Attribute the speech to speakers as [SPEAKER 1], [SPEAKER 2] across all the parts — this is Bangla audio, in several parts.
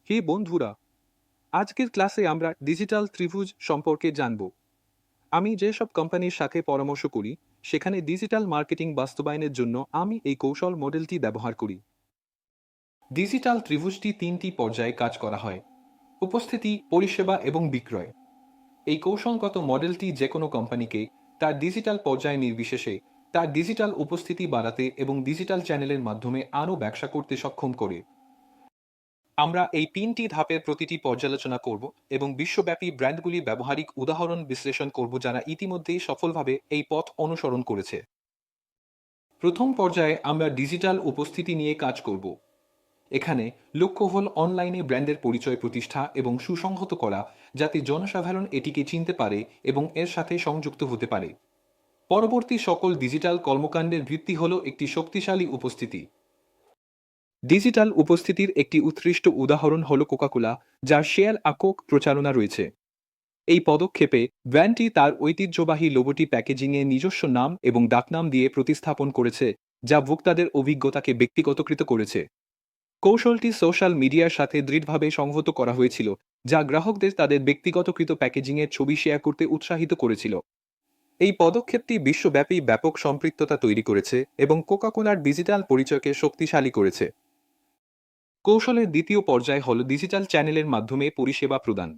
[SPEAKER 1] হে বন্ধুরা, আজকের ক্লাসে আমরা ডিজিটাল ত্রিভুজ সম্পর্কে জানব। আমি যেসব কোম্পানির সাথে পরামর্শ করি সেখানে ডিজিটাল মার্কেটিং বাস্তবায়নের জন্য আমি এই কৌশল মডেলটি ব্যবহার করি। ডিজিটাল ত্রিভুজটি তিনটি পর্যায়ে কাজ করা হয়: উপস্থিতি, পরিষেবা এবং বিক্রয়। এই কৌশলগত মডেলটি যে কোনো কোম্পানিকে তার ডিজিটাল পর্যায় নির্বিশেষে তার ডিজিটাল উপস্থিতি বাড়াতে এবং ডিজিটাল চ্যানেলের মাধ্যমে আরও ব্যবসা করতে সক্ষম করে। আমরা এই তিনটি ধাপের প্রতিটি পর্যালোচনা করব এবং বিশ্বব্যাপী ব্র্যান্ডগুলির ব্যবহারিক উদাহরণ বিশ্লেষণ করব যারা ইতিমধ্যেই সফলভাবে এই পথ অনুসরণ করেছে। প্রথম পর্যায়ে আমরা ডিজিটাল উপস্থিতি নিয়ে কাজ করব। এখানে লক্ষ্য হল অনলাইনে ব্র্যান্ডের পরিচয় প্রতিষ্ঠা এবং সুসংহত করা, যাতে জনসাধারণ এটিকে চিনতে পারে এবং এর সাথে সংযুক্ত হতে পারে। পরবর্তী সকল ডিজিটাল কর্মকাণ্ডের ভিত্তি হল একটি শক্তিশালী উপস্থিতি। ডিজিটাল উপস্থিতির একটি উৎকৃষ্ট উদাহরণ হল কোকাকোলা, যার শেয়ার আকক প্রচারণা রয়েছে। এই পদক্ষেপে ব্র্যান্ডটি তার ঐতিহ্যবাহী লোগোটি প্যাকেজিংয়ে নিজস্ব নাম এবং ডাকনাম দিয়ে প্রতিস্থাপন করেছে, যা ভোক্তাদের অভিজ্ঞতাকে ব্যক্তিগতকৃত করেছে। কৌশলটি সোশ্যাল মিডিয়ার সাথে দৃঢ়ভাবে সংহত করা হয়েছিল, যা গ্রাহকদের তাদের ব্যক্তিগতকৃত প্যাকেজিংয়ের ছবি শেয়ার করতে উৎসাহিত করেছিল। এই পদক্ষেপটি বিশ্বব্যাপী ব্যাপক সম্পৃক্ততা তৈরি করেছে এবং কোকাকোলার ডিজিটাল পরিচয়কে শক্তিশালী করেছে। কৌশলের দ্বিতীয় পর্যায় হল ডিজিটাল চ্যানেলের মাধ্যমে পরিষেবা প্রদান।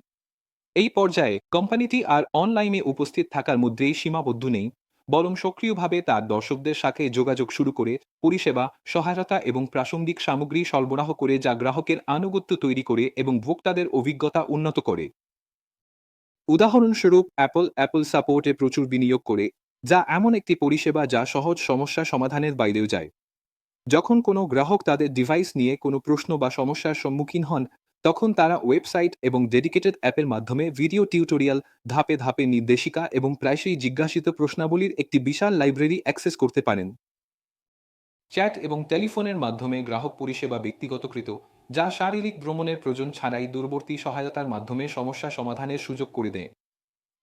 [SPEAKER 1] এই পর্যায়ে কোম্পানিটি আর অনলাইনে উপস্থিত থাকার মধ্যেই সীমাবদ্ধ নেই, বরং সক্রিয়ভাবে তার দর্শকদের সাথে যোগাযোগ শুরু করে পরিষেবা, সহায়তা এবং প্রাসঙ্গিক সামগ্রী সরবরাহ করে, যা গ্রাহকের আনুগত্য তৈরি করে এবং ভোক্তাদের অভিজ্ঞতা উন্নত করে। উদাহরণস্বরূপ অ্যাপল সাপোর্টে প্রচুর বিনিয়োগ করে, যা এমন একটি পরিষেবা যা সহজ সমস্যা সমাধানের বাইরেও যায়। যখন কোনো গ্রাহক তাদের ডিভাইস নিয়ে কোনো প্রশ্ন বা সমস্যার সম্মুখীন হন, তখন তারা ওয়েবসাইট এবং ডেডিকেটেড অ্যাপের মাধ্যমে ভিডিও টিউটোরিয়াল, ধাপে ধাপে নির্দেশিকা এবং প্রায়শই জিজ্ঞাসিত প্রশ্নাবলীর একটি বিশাল লাইব্রেরি অ্যাক্সেস করতে পারেন। চ্যাট এবং টেলিফোনের মাধ্যমে গ্রাহক পরিষেবা ব্যক্তিগতকৃত, যা শারীরিক ভ্রমণের প্রয়োজন ছাড়াই দূরবর্তী সহায়তার মাধ্যমে সমস্যা সমাধানের সুযোগ করে দেয়।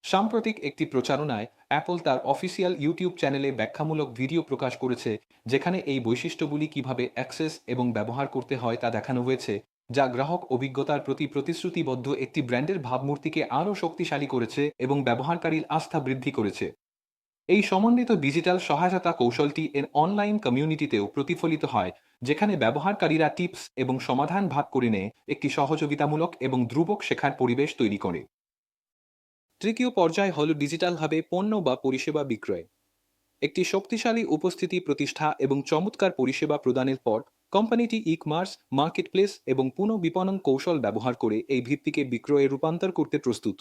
[SPEAKER 1] সাম্প্রতিক একটি প্রচারণায় অ্যাপল তার অফিসিয়াল ইউটিউব চ্যানেলে ব্যাখ্যামূলক ভিডিও প্রকাশ করেছে, যেখানে এই বৈশিষ্ট্যগুলি কিভাবে অ্যাক্সেস এবং ব্যবহার করতে হয় তা দেখানো হয়েছে, যা গ্রাহক অভিজ্ঞতার প্রতি প্রতিশ্রুতিবদ্ধ একটি ব্র্যান্ডের ভাবমূর্তিকে আরও শক্তিশালী করেছে এবং ব্যবহারকারীর আস্থা বৃদ্ধি করেছে। এই সমন্বিত ডিজিটাল সহায়তা কৌশলটি এর অনলাইন কমিউনিটিতেও প্রতিফলিত হয়, যেখানে ব্যবহারকারীরা টিপস এবং সমাধান ভাগ করে নিয়ে একটি সহযোগিতামূলক এবং ধ্রুবক শেখার পরিবেশ তৈরি করে। তৃতীয় পর্যায় হল ডিজিটালভাবে পণ্য বা পরিষেবা বিক্রয়। একটি শক্তিশালী উপস্থিতি প্রতিষ্ঠা এবং চমৎকার পরিষেবা প্রদানের পর কোম্পানিটি ই-কমার্স, মার্কেটপ্লেস এবং পুনঃবিপণন কৌশল ব্যবহার করে এই ভিত্তিকে বিক্রয়ে রূপান্তর করতে প্রস্তুত।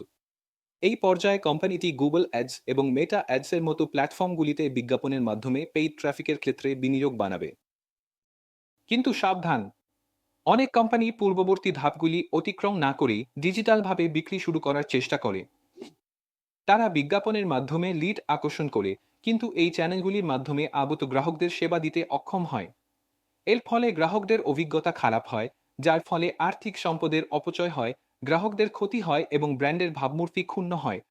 [SPEAKER 1] এই পর্যায়ে কোম্পানিটি গুগল অ্যাডস এবং মেটা অ্যাডসের মতো প্ল্যাটফর্মগুলিতে বিজ্ঞাপনের মাধ্যমে পেইড ট্রাফিকের ক্ষেত্রে বিনিয়োগ বাড়াবে। কিন্তু সাবধান, অনেক কোম্পানি পূর্ববর্তী ধাপগুলি অতিক্রম না করেই ডিজিটালভাবে বিক্রি শুরু করার চেষ্টা করে। তারা বিজ্ঞাপনের মাধ্যমে লিড আকর্ষণ করে, কিন্তু এই চ্যানেলগুলির মাধ্যমে আগত গ্রাহকদের সেবা দিতে অক্ষম হয়। এর ফলে গ্রাহকদের অভিজ্ঞতা খারাপ হয়, যার ফলে আর্থিক সম্পদের অপচয় হয়, গ্রাহকদের ক্ষতি হয় এবং ব্র্যান্ডের ভাবমূর্তি ক্ষুণ্ণ হয়।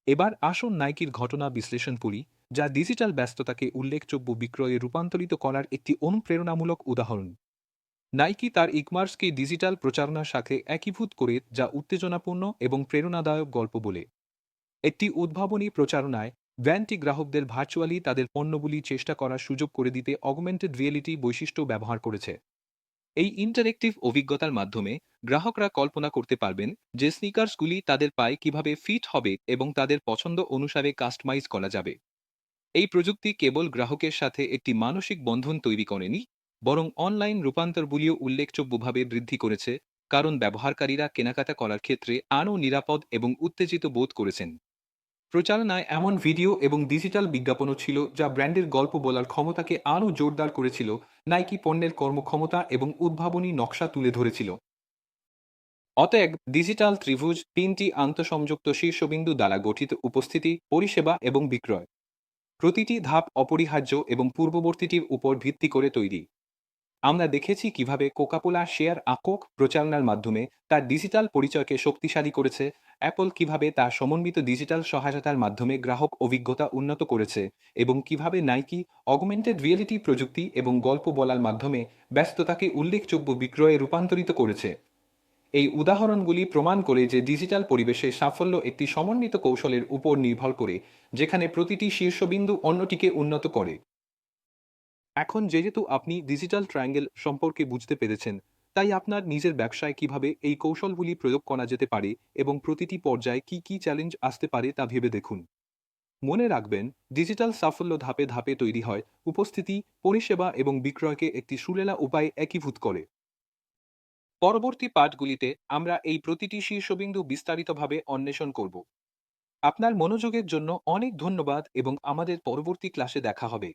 [SPEAKER 1] এবার আসুন নাইকির ঘটনা বিশ্লেষণ করি, যা ডিজিটাল ব্যস্ততাকে উল্লেখযোগ্য বিক্রয়ে রূপান্তরিত করার একটি অনুপ্রেরণামূলক উদাহরণ। নাইকি তার ইকমার্সকে ডিজিটাল প্রচারণার সাথে একীভূত করে, যা উত্তেজনাপূর্ণ এবং প্রেরণাদায়ক গল্প বলে। একটি উদ্ভাবনী প্রচারণায় ব্র্যান্ডটি গ্রাহকদের ভার্চুয়ালি তাদের পণ্যগুলি চেষ্টা করার সুযোগ করে দিতে অগমেন্টেড রিয়েলিটি বৈশিষ্ট্য ব্যবহার করেছে। এই ইন্টারেক্টিভ অভিজ্ঞতার মাধ্যমে গ্রাহকরা কল্পনা করতে পারবেন যে স্নিকার্সগুলি তাদের পায়ে কিভাবে ফিট হবে এবং তাদের পছন্দ অনুসারে কাস্টমাইজ করা যাবে। এই প্রযুক্তি কেবল গ্রাহকের সাথে একটি মানসিক বন্ধন তৈরি করেনি, বরং অনলাইন রূপান্তরগুলিও উল্লেখযোগ্যভাবে বৃদ্ধি করেছে, কারণ ব্যবহারকারীরা কেনাকাটা করার ক্ষেত্রে আরও নিরাপদ এবং উত্তেজিত বোধ করেছেন। প্রচারণায় এমন ভিডিও এবং ডিজিটাল বিজ্ঞাপনও ছিল যা ব্র্যান্ডের গল্প বলার ক্ষমতাকে আরও জোরদার করেছিল, নাইকি পণ্যের কর্মক্ষমতা এবং উদ্ভাবনী নকশা তুলে ধরেছিল। অতএব ডিজিটাল ত্রিভুজ তিনটি আন্তঃসংযুক্ত শীর্ষবিন্দু দ্বারা গঠিত: উপস্থিতি, পরিষেবা এবং বিক্রয়। প্রতিটি ধাপ অপরিহার্য এবং পূর্ববর্তীটির উপর ভিত্তি করে তৈরি। আমরা দেখেছি কিভাবে কোকাকোলা শেয়ার আকক প্রচারণার মাধ্যমে তার ডিজিটাল পরিচয়কে শক্তিশালী করেছে, অ্যাপল কিভাবে তার সমন্বিত ডিজিটাল সহায়তার মাধ্যমে গ্রাহক অভিজ্ঞতা উন্নত করেছে, এবং কিভাবে নাইকি অগমেন্টেড রিয়েলিটি প্রযুক্তি এবং গল্প বলার মাধ্যমে ব্যস্ততাকে উল্লেখযোগ্য বিক্রয়ে রূপান্তরিত করেছে। এই উদাহরণগুলি প্রমাণ করে যে ডিজিটাল পরিবেশে সাফল্য একটি সমন্বিত কৌশলের উপর নির্ভর করে, যেখানে প্রতিটি শীর্ষবিন্দু অন্যটিকে উন্নত করে। এখন যেহেতু আপনি ডিজিটাল ট্রায়াঙ্গেল সম্পর্কে বুঝতে পেরেছেন, তাই আপনার নিজের ব্যবসায় কিভাবে এই কৌশলগুলি প্রয়োগ করা যেতে পারে এবং প্রতিটি পর্যায়ে কি কি চ্যালেঞ্জ আসতে পারে তা ভেবে দেখুন। মনে রাখবেন, ডিজিটাল সাফল্য ধাপে ধাপে তৈরি হয়, উপস্থিতি, পরিষেবা এবং বিক্রয়কে একটি সুরেলা উপায়ে একীভূত করে। পরবর্তী পাঠগুলিতে আমরা এই প্রতিটি শীর্ষবিন্দু বিস্তারিতভাবে অন্বেষণ করব। আপনার মনোযোগের জন্য অনেক ধন্যবাদ এবং আমাদের পরবর্তী ক্লাসে দেখা হবে।